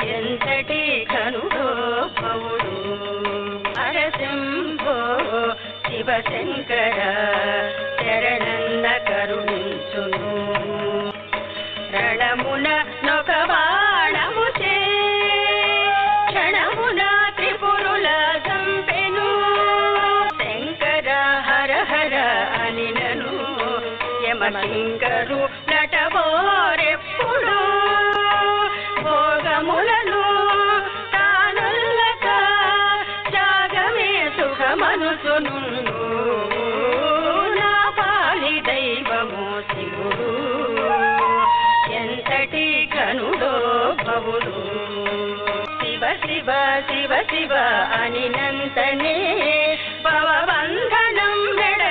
ఎంతటి ఘనుడో భవుడు అరసింభో శివశంకర శరణన్న కరుణించును రణమున నొక బాణముచే క్షణమున త్రిపురుల చంపెను శంకర హర హర అనినను యమకింకరు నటబోరెప్పుడు భోగములను తానొల్లక త్యాగమే సుఖమనుసును నా పాలి దైవము శివుడు ఎంతటి ఘనుడో భవుడు శివ శివ శివ శివ అనినంతనే భవబంధనం మెడ